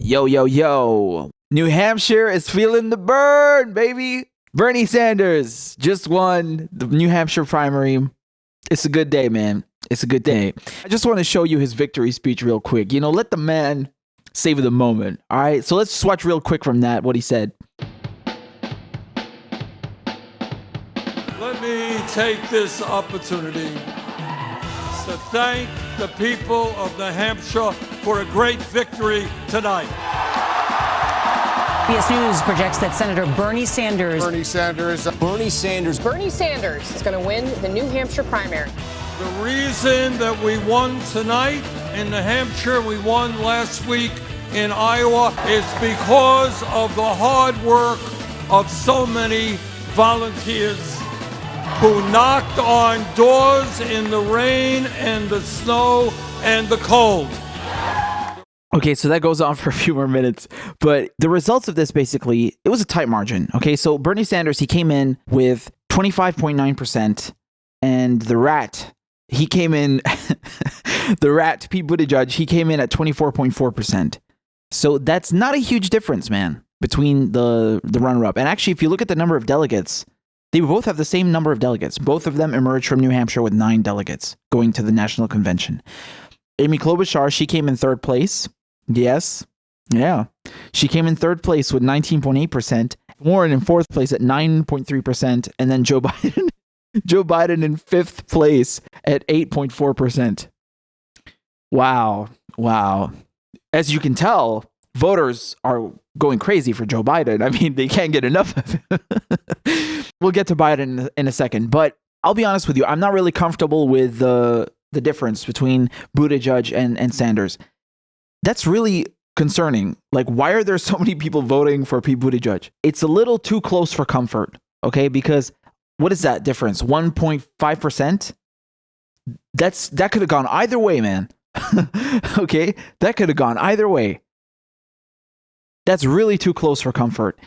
Yo, yo, yo. New Hampshire is feeling the burn, baby. Bernie Sanders just won the New Hampshire primary. It's a good day, man. It's a good day. I just want to show you his victory speech real quick. You know, let the man savor the moment. All right, so let's just watch real quick from that what he said. Let me take this opportunity to thank the people of New Hampshire for a great victory tonight. CBS News projects that Senator Bernie Sanders is going to win the New Hampshire primary. The reason that we won tonight in New Hampshire, we won last week in Iowa, is because of the hard work of so many volunteers who knocked on doors in the rain and the snow and the cold. Okay, so that goes on for a few more minutes. But the results of this, basically, it was a tight margin. Okay, so Bernie Sanders, he came in with 25.9%. And the rat, he came in, the rat, Pete Buttigieg, he came in at 24.4%. So that's not a huge difference, man, between the runner-up. And actually, if you look at the number of delegates, they both have the same number of delegates. Both of them emerged from New Hampshire with 9 delegates going to the national convention. Amy Klobuchar, she came in third place. Yes. Yeah. She came in third place with 19.8%. Warren in fourth place at 9.3%. And then Joe Biden in fifth place at 8.4%. Wow. Wow. As you can tell, voters are going crazy for Joe Biden. I mean, they can't get enough of it. We'll get to Biden in a second. But I'll be honest with you. I'm not really comfortable with the difference between Buttigieg and Sanders. That's really concerning. Like, why are there so many people voting for Pete Buttigieg? It's a little too close for comfort, okay? Because what is that difference? 1.5%? That could have gone either way, man. Okay? That could have gone either way. That's really too close for comfort.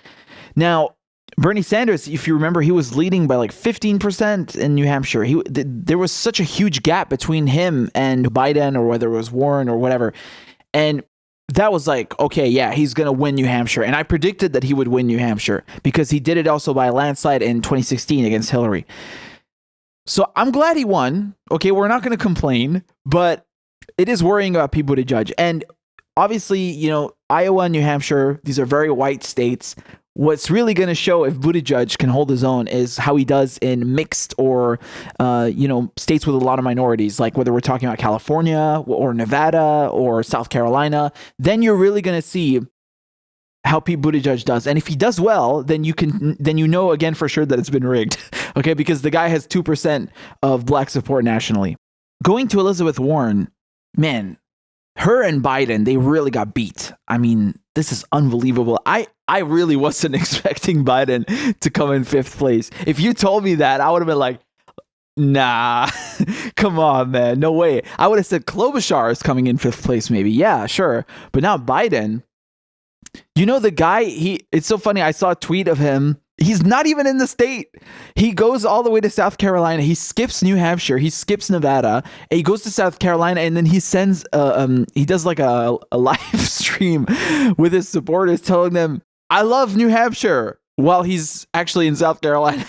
Now, Bernie Sanders, if you remember, he was leading by like 15% in New Hampshire. There was such a huge gap between him and Biden, or whether it was Warren or whatever. And that was like, okay, yeah, he's going to win New Hampshire. And I predicted that he would win New Hampshire because he did it also by a landslide in 2016 against Hillary. So I'm glad he won. Okay, we're not going to complain, but it is worrying about Pete Buttigieg. And obviously, you know, Iowa and New Hampshire, these are very white states. What's really going to show if Buttigieg can hold his own is how he does in mixed or, states with a lot of minorities, like whether we're talking about California or Nevada or South Carolina. Then you're really going to see how Pete Buttigieg does. And if he does well, then you know again for sure that it's been rigged. Okay, because the guy has 2% of black support nationally. Going to Elizabeth Warren, man, her and Biden, they really got beat. I mean, this is unbelievable. I really wasn't expecting Biden to come in fifth place. If you told me that, I would have been like, nah, come on, man. No way. I would have said Klobuchar is coming in fifth place, maybe. Yeah, sure. But now Biden, you know, the guy, it's so funny. I saw a tweet of him. He's not even in the state. He goes all the way to South Carolina. He skips New Hampshire. He skips Nevada. And he goes to South Carolina, and then he sends he does like a live stream with his supporters telling them, I love New Hampshire, while he's actually in South Carolina.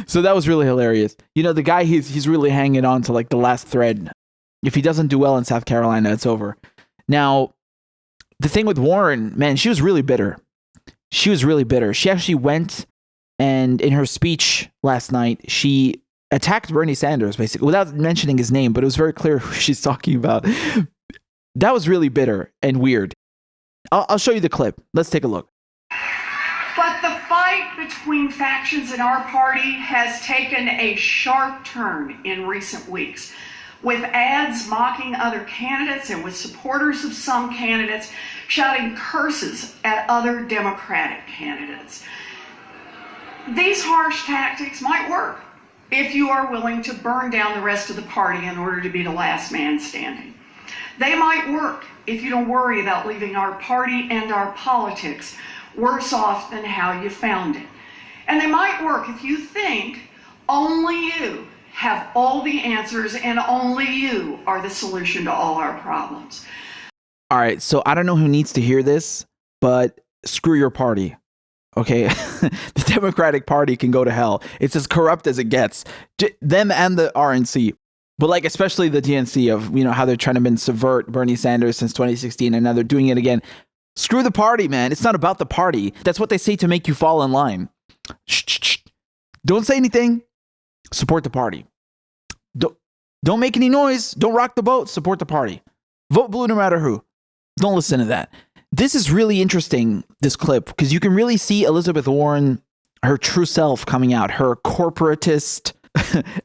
So that was really hilarious. You know, the guy, he's really hanging on to like the last thread. If he doesn't do well in South Carolina, it's over. Now, the thing with Warren, man, she was really bitter. She was really bitter. She actually went and in her speech last night, she attacked Bernie Sanders, basically, without mentioning his name, but it was very clear who she's talking about. That was really bitter and weird. I'll show you the clip. Let's take a look. But the fight between factions in our party has taken a sharp turn in recent weeks, with ads mocking other candidates and with supporters of some candidates shouting curses at other Democratic candidates. These harsh tactics might work if you are willing to burn down the rest of the party in order to be the last man standing. They might work if you don't worry about leaving our party and our politics worse off than how you found it. And they might work if you think only you have all the answers and only you are the solution to all our problems. All right, so I don't know who needs to hear this, but screw your party. Okay, the Democratic Party can go to hell. It's as corrupt as it gets. Them and the RNC, but like especially the DNC of how they're trying to subvert Bernie Sanders since 2016, and now they're doing it again. Screw the party, man. It's not about the party. That's what they say to make you fall in line. Shh. Don't say anything. Support the party. Don't make any noise. Don't rock the boat. Support the party. Vote blue no matter who. Don't listen to that. This is really interesting, this clip, because you can really see Elizabeth Warren, her true self coming out, her corporatist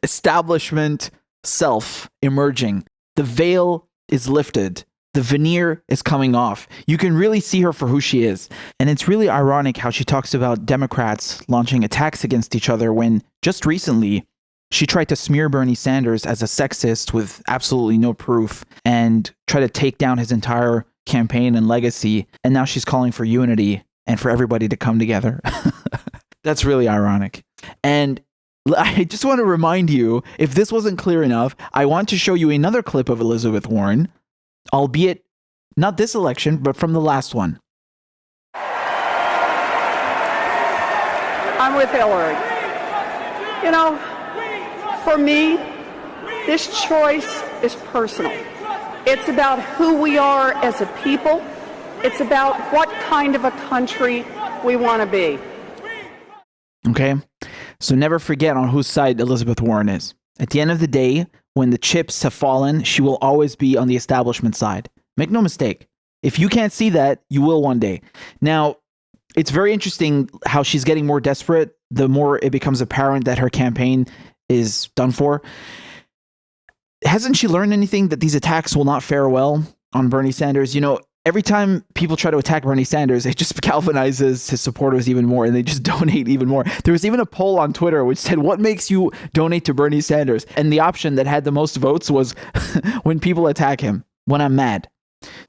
establishment self emerging. The veil is lifted. The veneer is coming off. You can really see her for who she is. And it's really ironic how she talks about Democrats launching attacks against each other when just recently she tried to smear Bernie Sanders as a sexist with absolutely no proof and try to take down his entire campaign and legacy. And now she's calling for unity and for everybody to come together. That's really ironic. And I just want to remind you, if this wasn't clear enough, I want to show you another clip of Elizabeth Warren, albeit not this election, but from the last one. I'm with Hillary. For me, this choice is personal. It's about who we are as a people. It's about what kind of a country we want to be. Okay, so never forget on whose side Elizabeth Warren is. At the end of the day, when the chips have fallen, she will always be on the establishment side. Make no mistake. If you can't see that, you will one day. Now, it's very interesting how she's getting more desperate the more it becomes apparent that her campaign is done for. Hasn't she learned anything that these attacks will not fare well on Bernie Sanders? Every time people try to attack Bernie Sanders, it just galvanizes his supporters even more and they just donate even more. There was even a poll on Twitter which said, what makes you donate to Bernie Sanders? And the option that had the most votes was when people attack him, when I'm mad.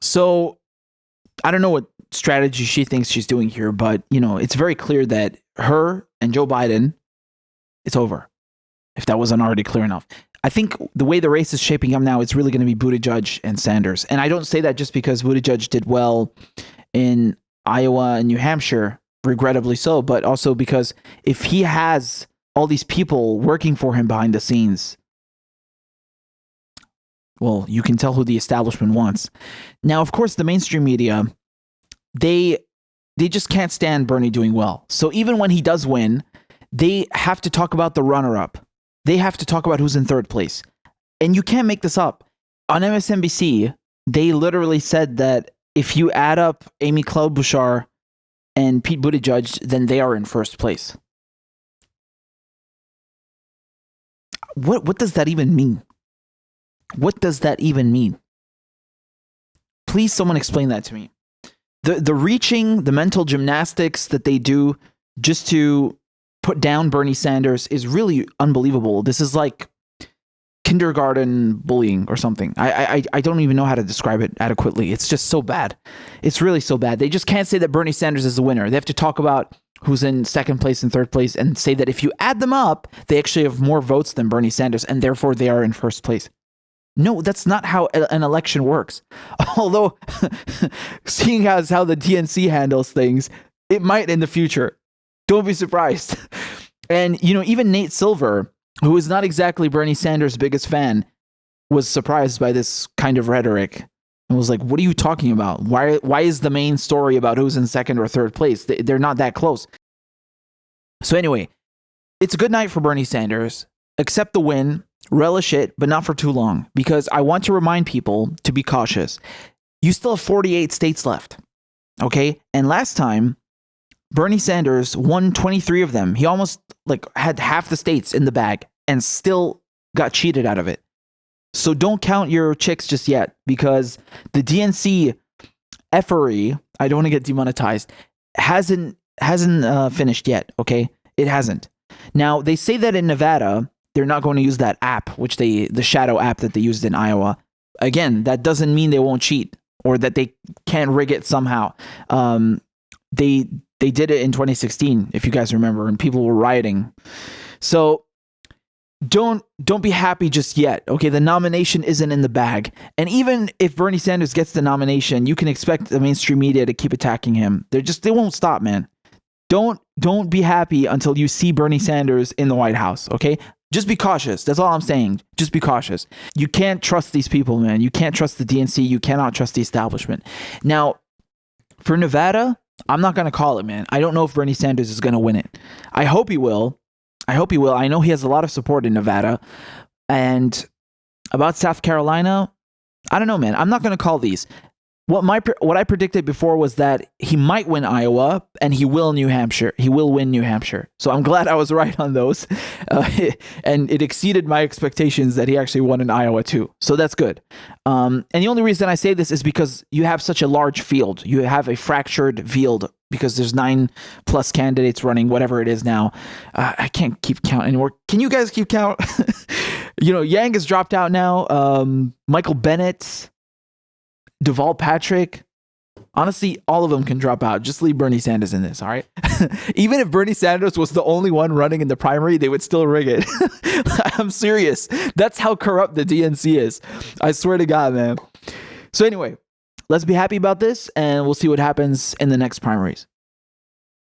So I don't know what strategy she thinks she's doing here, but it's very clear that her and Joe Biden, it's over. If that wasn't already clear enough. I think the way the race is shaping up now, it's really going to be Buttigieg and Sanders. And I don't say that just because Buttigieg did well in Iowa and New Hampshire, regrettably so, but also because if he has all these people working for him behind the scenes, well, you can tell who the establishment wants. Now, of course, the mainstream media, they just can't stand Bernie doing well. So even when he does win, they have to talk about the runner-up. They have to talk about who's in third place. And you can't make this up. On MSNBC, they literally said that if you add up Amy Klobuchar and Pete Buttigieg, then they are in first place. What does that even mean? What does that even mean? Please, someone explain that to me. The reaching, the mental gymnastics that they do just to put down Bernie Sanders is really unbelievable. This is like kindergarten bullying or something. I don't even know how to describe it adequately. It's just so bad. It's really so bad. They just can't say that Bernie Sanders is the winner. They have to talk about who's in second place and third place and say that if you add them up, they actually have more votes than Bernie Sanders and therefore they are in first place. No, that's not how an election works. Although, seeing as how the DNC handles things, it might in the future. Don't be surprised. And, even Nate Silver, who is not exactly Bernie Sanders' biggest fan, was surprised by this kind of rhetoric and was like, what are you talking about? Why is the main story about who's in second or third place? They're not that close. So anyway, it's a good night for Bernie Sanders. Accept the win, relish it, but not for too long, because I want to remind people to be cautious. You still have 48 states left. Okay? And last time, Bernie Sanders won 23 of them. He almost had half the states in the bag and still got cheated out of it. So don't count your chicks just yet, because the DNC effery, I don't want to get demonetized, hasn't finished yet. Okay, it hasn't. Now they say that in Nevada they're not going to use that app, the shadow app that they used in Iowa. Again, that doesn't mean they won't cheat or that they can't rig it somehow. They did it in 2016, if you guys remember, and people were rioting. So don't be happy just yet. Okay, the nomination isn't in the bag. And even if Bernie Sanders gets the nomination, you can expect the mainstream media to keep attacking him. They won't stop, man. Don't be happy until you see Bernie Sanders in the White House, okay? Just be cautious. That's all I'm saying. Just be cautious. You can't trust these people, man. You can't trust the DNC. You cannot trust the establishment. Now, for Nevada, I'm not going to call it, man. I don't know if Bernie Sanders is going to win it. I hope he will. I know he has a lot of support in Nevada. And about South Carolina, I don't know, man. I'm not going to call these. What I predicted before was that he might win Iowa and he will New Hampshire. He will win New Hampshire. So I'm glad I was right on those. And it exceeded my expectations that he actually won in Iowa too. So that's good. And the only reason I say this is because you have such a large field. You have a fractured field because there's 9+ candidates running, whatever it is now. I can't keep count anymore. Can you guys keep count? Yang has dropped out now. Michael Bennett, Deval Patrick, honestly, all of them can drop out. Just leave Bernie Sanders in this, all right? Even if Bernie Sanders was the only one running in the primary, they would still rig it. I'm serious. That's how corrupt the DNC is. I swear to God, man. So anyway, let's be happy about this, and we'll see what happens in the next primaries.